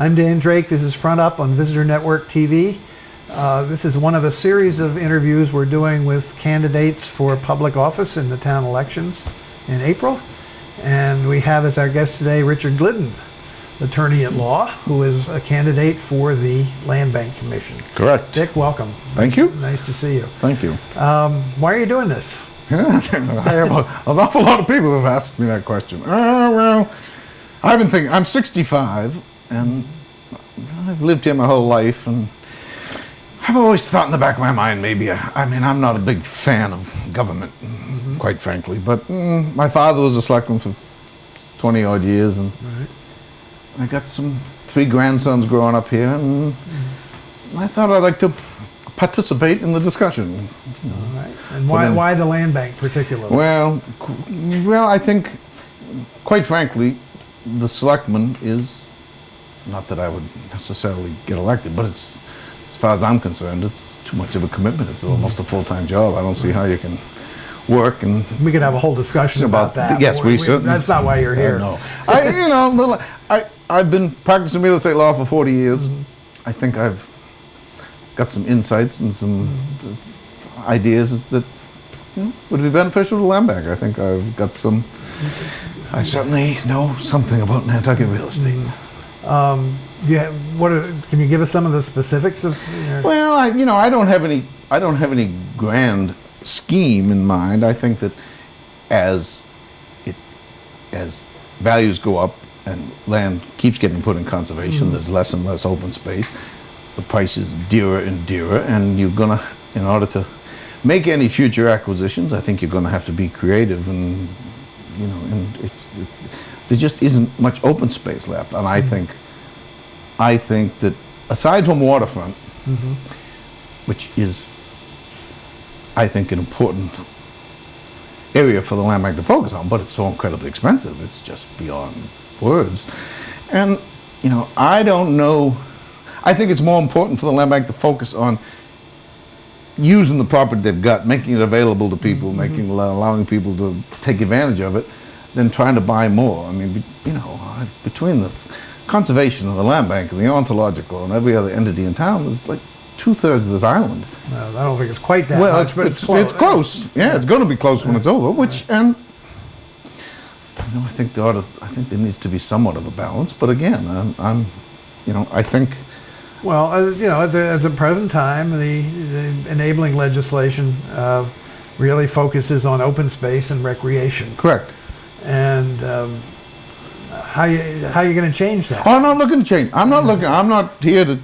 I'm Dan Drake. This is Front Up on Visitor Network TV. This is one of a series of interviews we're doing with candidates for public office in the town elections in April. And we have as our guest today Richard Glidden, attorney at law, who is a candidate for the Land Bank Commission. Correct. Dick, welcome. Thank you. Nice to see you. Thank you. Why are you doing this? I have an awful lot of people who have asked me that question. Well, I've been thinking, I'm 65, and I've lived here my whole life, and I've always thought in the back of my mind, maybe, I'm not a big fan of government, quite frankly, but my father was a selectman for 20 odd years, and I got 3 grandsons growing up here, and I thought I'd like to participate in the discussion. All right. And why the land bank particularly? Well, I think, quite frankly, the selectman is, not that I would necessarily get elected, but it's, as far as I'm concerned, it's too much of a commitment. It's almost a full-time job. I don't see how you can work and... We could have a whole discussion about that. Yes, we certainly... That's not why you're here. No. I've been practicing real estate law for 40 years. I think I've got some insights and some ideas that would be beneficial to land bank. I think I've got some... I certainly know something about Nantucket real estate. Can you give us some of the specifics of? Well, I don't have any grand scheme in mind. I think that as values go up and land keeps getting put in conservation, there's less and less open space. The price is dearer and dearer, and you're gonna, in order to make any future acquisitions, I think you're gonna have to be creative, and there just isn't much open space left. And I think that aside from waterfront, which is, I think, an important area for the land bank to focus on, but it's so incredibly expensive, it's just beyond words. And I don't know, I think it's more important for the land bank to focus on using the property they've got, making it available to people, allowing people to take advantage of it, than trying to buy more. I mean, between the conservation of the land bank and the ornithological and every other entity in town, there's like 2/3 of this island. Well, I don't think it's quite that well, much, but it's close. Yeah, it's going to be close when it's over. Which, and I think there needs to be somewhat of a balance. But again, I think. Well, at the present time, the enabling legislation really focuses on open space and recreation. Correct. And how you going to change that? Oh, I'm not looking to change. I'm not here to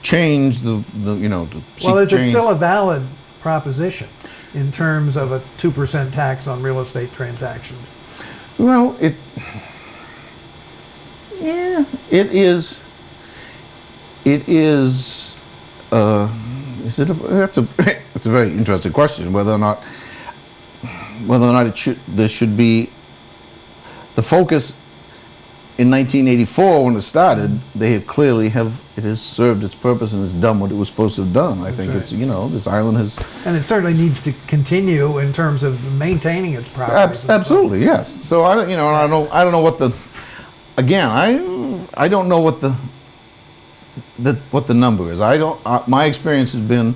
change the to seek well, is it change. still a valid proposition in terms of a 2% tax on real estate transactions? Well, it is. That's a very interesting question. Whether or not there should be the focus in 1984 when it started. It has served its purpose and has done what it was supposed to have done. I think it's this island has, and it certainly needs to continue in terms of maintaining its properties. Absolutely, yes. So I don't know what the, again, I don't know what the number is. My experience has been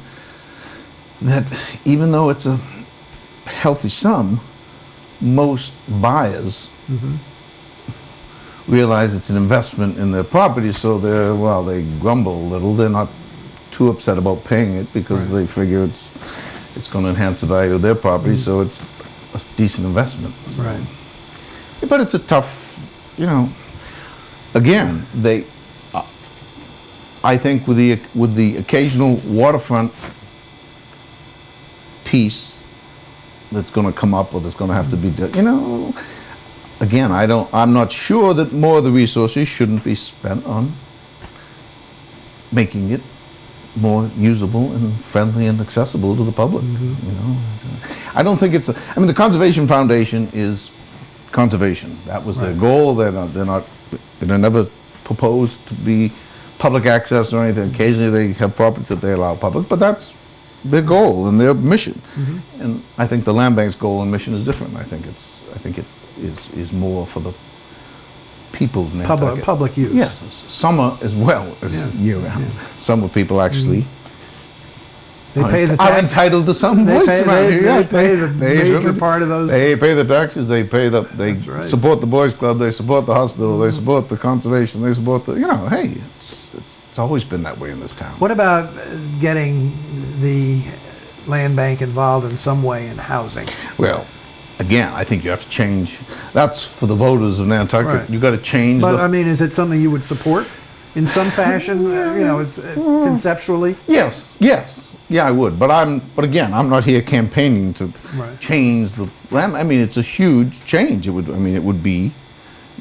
that even though it's a healthy sum, most buyers realize it's an investment in their property, so they grumble a little. They're not too upset about paying it because they figure it's going to enhance the value of their property, so it's a decent investment. So. Right. But it's a tough, again, I think with the occasional waterfront piece that's going to come up or that's going to have to be done, again, I'm not sure that more of the resources shouldn't be spent on making it more usable and friendly and accessible to the public. I don't think it's the Conservation Foundation is conservation. That was their goal. They're never proposed to be public access or anything. Occasionally they have properties that they allow public, but that's their goal and their mission. And I think the land bank's goal and mission is different. I think it is more for the people in Nantucket. Public use. Yes, summer as well as Yeah. year-round. Yeah. Summer people actually They pay the are tax. entitled to some They voice pay, around they, here. they Yes, pay the major certainly- part of those. They pay the taxes. They pay they That's right. support the boys' club. They support the hospital. They support the conservation. They support the hey, it's always been that way in this town. What about getting the land bank involved in some way in housing? Well, again, I think you have to change. That's for the voters of Nantucket. Right. You got to change. But the, I mean, is it something you would support in some fashion? It's, conceptually. Yes, yeah, I would. But again, I'm not here campaigning to Right. change the land. I mean, it's a huge change. It would be,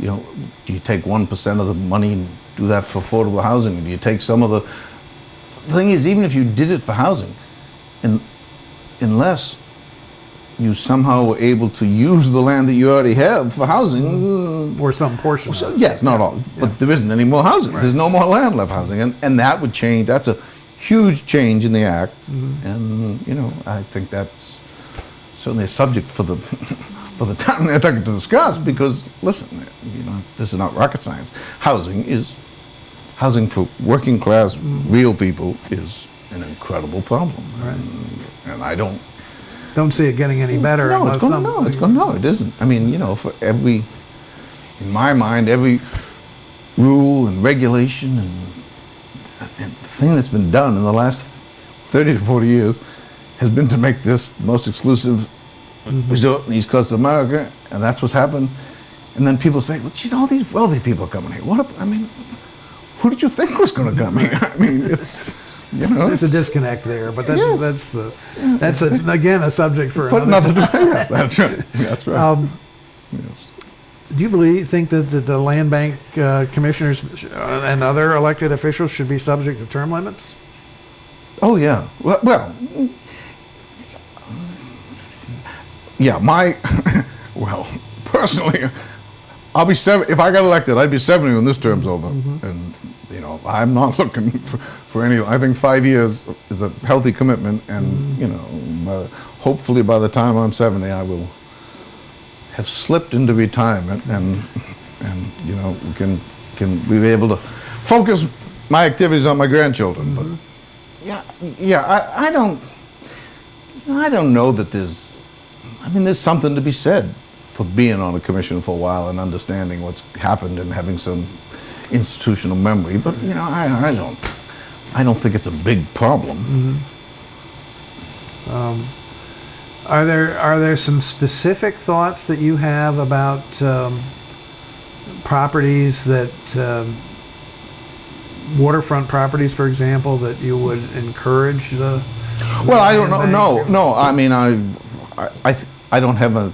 do you take 1% of the money and do that for affordable housing? Or do you take some of the thing is, even if you did it for housing, unless you somehow were able to use the land that you already have for housing, Or some portion. so, of it. yes, not all, but there isn't any more housing. Right. There's no more land left housing, and that would change. That's a huge change in the act, and I think that's certainly a subject for the for the town of Nantucket to discuss. Because listen, this is not rocket science. Housing for working class real people is an incredible problem, Right. and I don't. Don't see it getting any better. No, unless it isn't. I mean, for in my mind, every rule and regulation and thing that's been done in the last 30 to 40 years has been to make this the most exclusive resort in the East Coast of America, and that's what's happened. And then people say, well, geez, all these wealthy people are coming here. Who did you think was going to come here? I mean, it's... There's a disconnect there, but that's Yes. again a subject for But another. yes, that's right. That's right. Yes. Do you think that the land bank commissioners and other elected officials should be subject to term limits? Oh yeah. Well, yeah. Well, personally, I'll be 70. If I got elected, I'd be 70 when this term's over, and I'm not looking for any. I think 5 years is a healthy commitment, and hopefully by the time I'm 70, I will have slipped into retirement, and can be able to focus my activities on my grandchildren. But I don't know that there's. There's something to be said for being on a commission for a while and understanding what's happened and having some institutional memory. But I don't think it's a big problem. Are there some specific thoughts that you have about properties that waterfront properties, for example, that you would encourage the? Well, I don't know. land bank? No. I don't have a.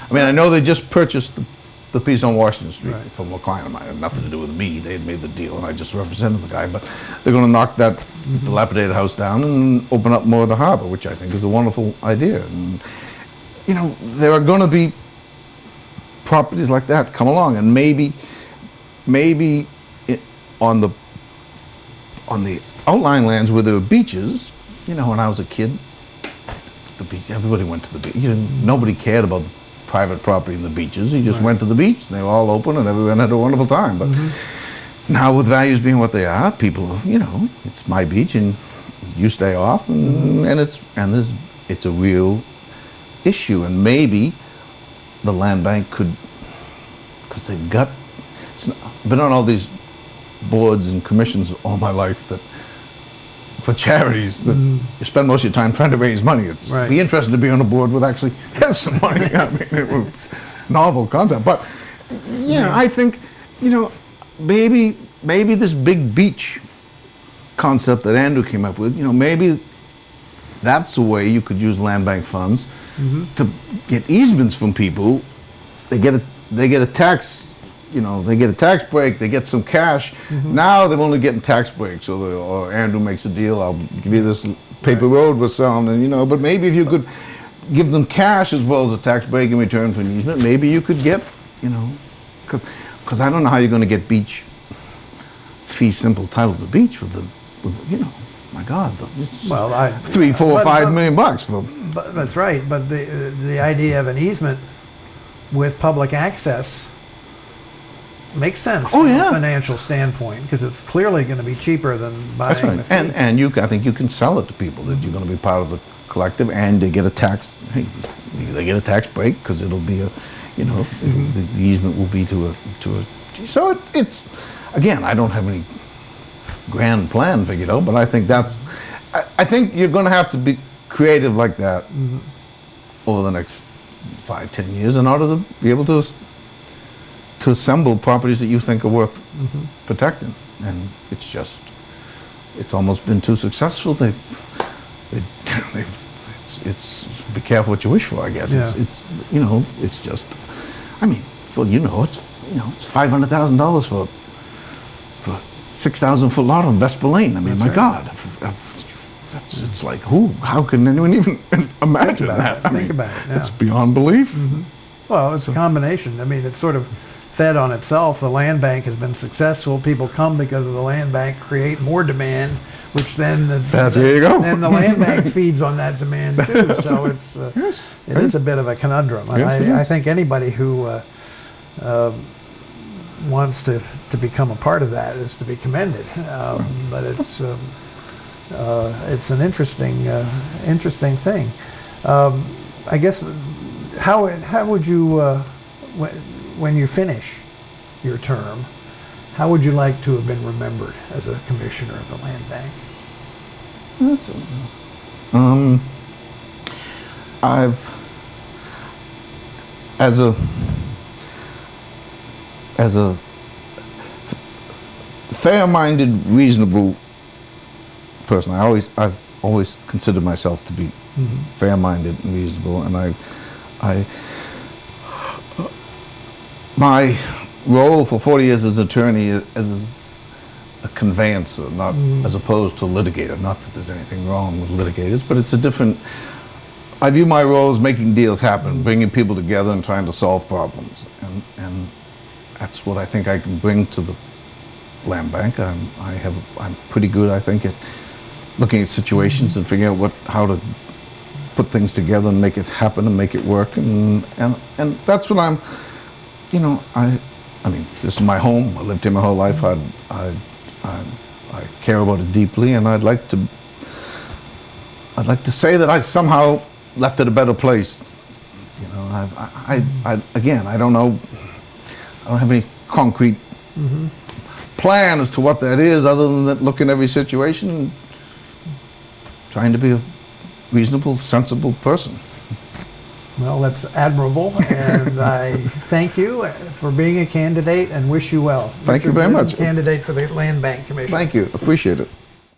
I know they just purchased the piece on Washington Street Right. from a client of mine. It had nothing to do with me. They had made the deal, and I just represented the guy. But they're going to knock that dilapidated house down and open up more of the harbor, which I think is a wonderful idea. And there are going to be properties like that come along, and maybe on the outlying lands where there were beaches. When I was a kid, everybody went to the beach. Nobody cared about the private property and the beaches. You just went to the beach, and they were all open, and everyone had a wonderful time. But now, with values being what they are, people, it's my beach, and you stay off, and it's a real issue. And maybe the land bank could, because they've got. Been on all these boards and commissions all my life that. For charities that you spend most of your time trying to raise money. It's Right. be interesting to be on a board with actually has some money. It was a novel concept. But I think maybe this big beach concept that Andrew came up with. Maybe that's the way you could use land bank funds to get easements from people. They get a tax. They get a tax break, they get some cash. Now they're only getting tax breaks, or Andrew makes a deal, I'll give you this paper road we're selling, and but maybe if you could give them cash as well as a tax break in return for an easement, maybe you could get, because I don't know how you're going to get beach fee simple title to the beach with my God, it's Well, $3, $4, $5 million bucks for. But that's right. But the idea of an easement with public access makes sense Oh, from yeah. a financial standpoint, because it's clearly going to be cheaper than buying That's right. the fee. And I think you can sell it to people that you're going to be part of the collective, and they get a tax. Hey, they get a tax break because it'll be a, you know, the easement will be to a. So it's again, I don't have any grand plan figured out, but I think I think you're going to have to be creative like that over the next 5-10 years in order to be able to assemble properties that you think are worth protecting. And it's almost been too successful. It's be careful what you wish for, I guess. Yeah. It's you know, it's just, I mean, well, you know, it's $500,000 for 6,000 foot lot on Vesper Lane. I mean, That's my right. God, it's like, how can anyone even imagine about that? it. Think about it, yeah. It's beyond belief. Well, it's a combination. I mean, it's sort of fed on itself. The land bank has been successful. People come because of the land bank, create more demand, which then There you go. then the land bank feeds on that demand too. So it's Yes. it is a bit of a conundrum. And Yes, it I is. think anybody who wants to become a part of that is to be commended. But it's an interesting thing. I guess how would you when you finish your term, how would you like to have been remembered as a commissioner of the land bank? That's I've as a fair-minded, reasonable person. I've always considered myself to be fair-minded and reasonable, and my role for 40 years as attorney as a conveyancer, not as opposed to litigator. Not that there's anything wrong with litigators, but it's a different. I view my role as making deals happen, bringing people together and trying to solve problems, and that's what I think I can bring to the land bank. I'm pretty good, I think, at looking at situations and figuring out how to put things together and make it happen and make it work, and that's what I'm. You know, I mean, this is my home. I lived here my whole life. I care about it deeply, and I'd like to say that I somehow left it a better place. You know, again, I don't know. I don't have any concrete plan as to what that is, other than that, look in every situation and trying to be a reasonable, sensible person. Well, that's admirable, and I thank you for being a candidate and wish you well. Thank you very Richard much. Glidden, candidate for the Land Bank Commission. Thank you. Appreciate it.